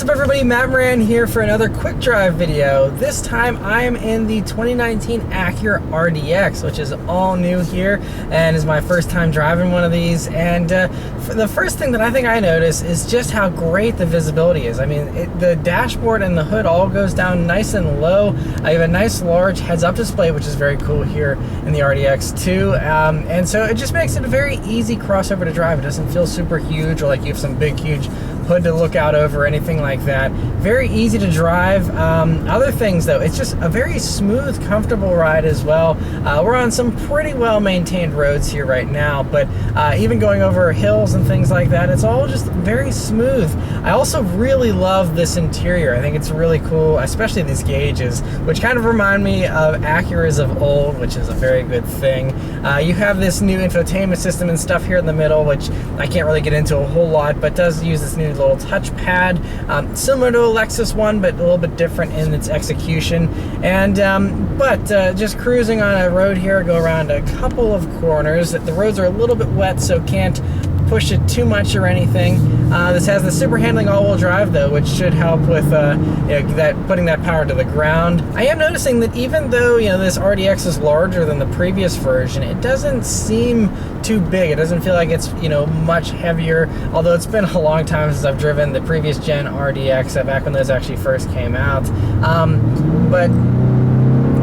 What's up everybody, Matt Maran here for another quick drive video. This time I am in the 2019 Acura RDX, which is all new here and is my first time driving one of these. And the first thing that I think I notice is just how great the visibility is. I mean, the dashboard and the hood all goes down nice and low. I have a nice large heads-up display, which is very cool here in the RDX too. And so it just makes it a very easy crossover to drive. It doesn't feel super huge or like you have some big, huge hood to look out over or anything like that. Very easy to drive. Other things though, it's just a very smooth, comfortable ride as well. We're on some pretty well maintained roads here right now, but even going over hills and things like that, it's all just very smooth. I also really love this interior. I think it's really cool, especially these gauges, which kind of remind me of Acuras of old, which is a very good thing. You have this new infotainment system and stuff here in the middle, which I can't really get into a whole lot, but does use this new little touchpad, similar to a Lexus one, but a little bit different in its execution. And just cruising on a road here, go around a couple of corners. The roads are a little bit wet, so can't push it too much or anything. This has the super handling all-wheel drive though, which should help with putting that power to the ground. I am noticing that even though this RDX is larger than the previous version, it doesn't seem too big. It doesn't feel like it's much heavier, although it's been a long time since I've driven the previous gen RDX, back when those actually first came out. But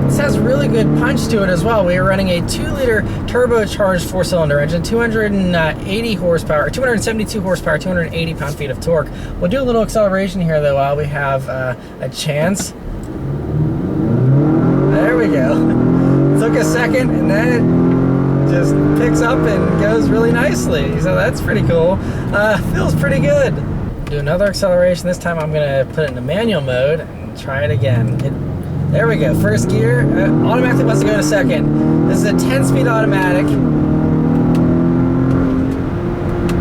this has really good punch to it as well. We are running a 2-liter turbocharged 4-cylinder engine, 280 horsepower, 272 horsepower, 280 pound-feet of torque. We'll do a little acceleration here though while we have a chance. There we go. Took a second and then it just picks up and goes really nicely. So that's pretty cool. Feels pretty good. Do another acceleration. This time I'm gonna put it into manual mode and try it again. There we go, first gear, automatically wants to go to second. This is a 10-speed automatic.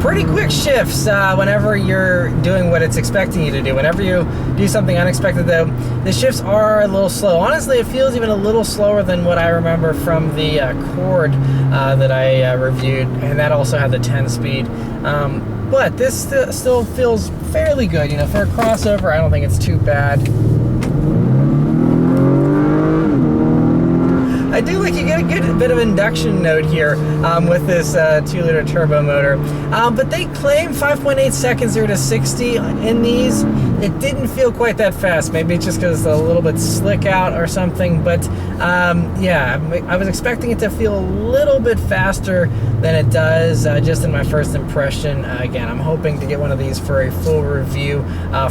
Pretty quick shifts whenever you're doing what it's expecting you to do. Whenever you do something unexpected though, the shifts are a little slow. Honestly, it feels even a little slower than what I remember from the Accord that I reviewed, and that also had the 10-speed. But this still feels fairly good. For a crossover, I don't think it's too bad. I do like you get a good bit of induction note here with this 2-liter turbo motor. But they claim 5.8 seconds 0 to 60 in these. It didn't feel quite that fast. Maybe it's just because it's a little bit slick out or something. But yeah, I was expecting it to feel a little bit faster than it does just in my first impression. Again, I'm hoping to get one of these for a full review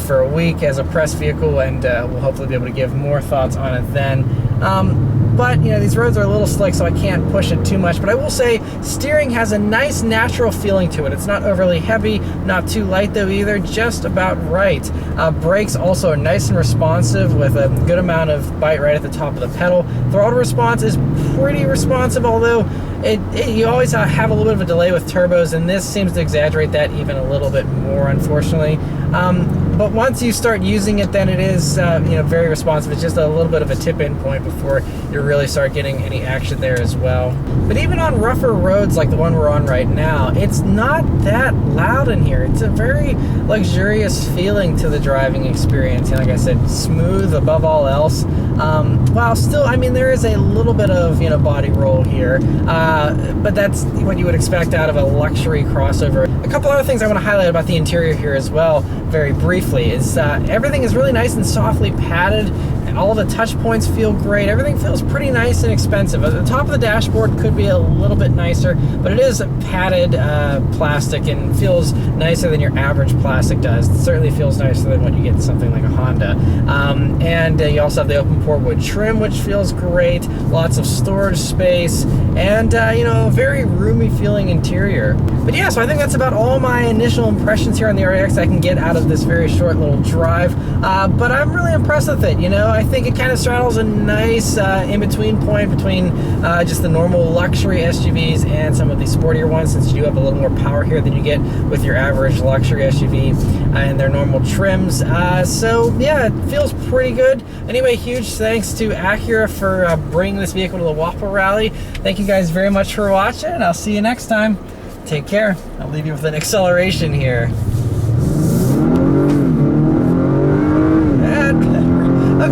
for a week as a press vehicle, and we'll hopefully be able to give more thoughts on it then. But these roads are a little slick, so I can't push it too much. But I will say, steering has a nice natural feeling to it. It's not overly heavy, not too light though either, just about right. Brakes also are nice and responsive with a good amount of bite right at the top of the pedal. Throttle response is pretty responsive, although you always have a little bit of a delay with turbos, and this seems to exaggerate that even a little bit more, unfortunately. But once you start using it, then it is very responsive. It's just a little bit of a tip-in point before you really start getting any action there as well. But even on rougher roads like the one we're on right now, it's not that loud in here. It's a very luxurious feeling to the driving experience. And like I said, smooth above all else. While still, there is a little bit of body roll here, but that's what you would expect out of a luxury crossover. A couple other things I want to highlight about the interior here as well, very briefly, is everything is really nice and softly padded. All the touch points feel great. Everything feels pretty nice and expensive. At the top of the dashboard could be a little bit nicer, but it is padded plastic and feels nicer than your average plastic does. It certainly feels nicer than what you get in something like a Honda. And you also have the open port wood trim, which feels great. Lots of storage space, and a very roomy feeling interior. But yeah, so I think that's about all my initial impressions here on the RDX I can get out of this very short little drive. But I'm really impressed with it. I think it kind of straddles a nice in-between point between just the normal luxury SUVs and some of the sportier ones, since you do have a little more power here than you get with your average luxury SUV and their normal trims. So yeah, it feels pretty good. Anyway, huge thanks to Acura for bringing this vehicle to the Waffle Rally. Thank you guys very much for watching, and I'll see you next time. Take care. I'll leave you with an acceleration here.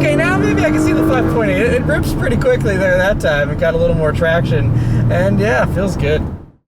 Okay, now maybe I can see the 5.8. It rips pretty quickly there that time. It got a little more traction. And yeah, feels good.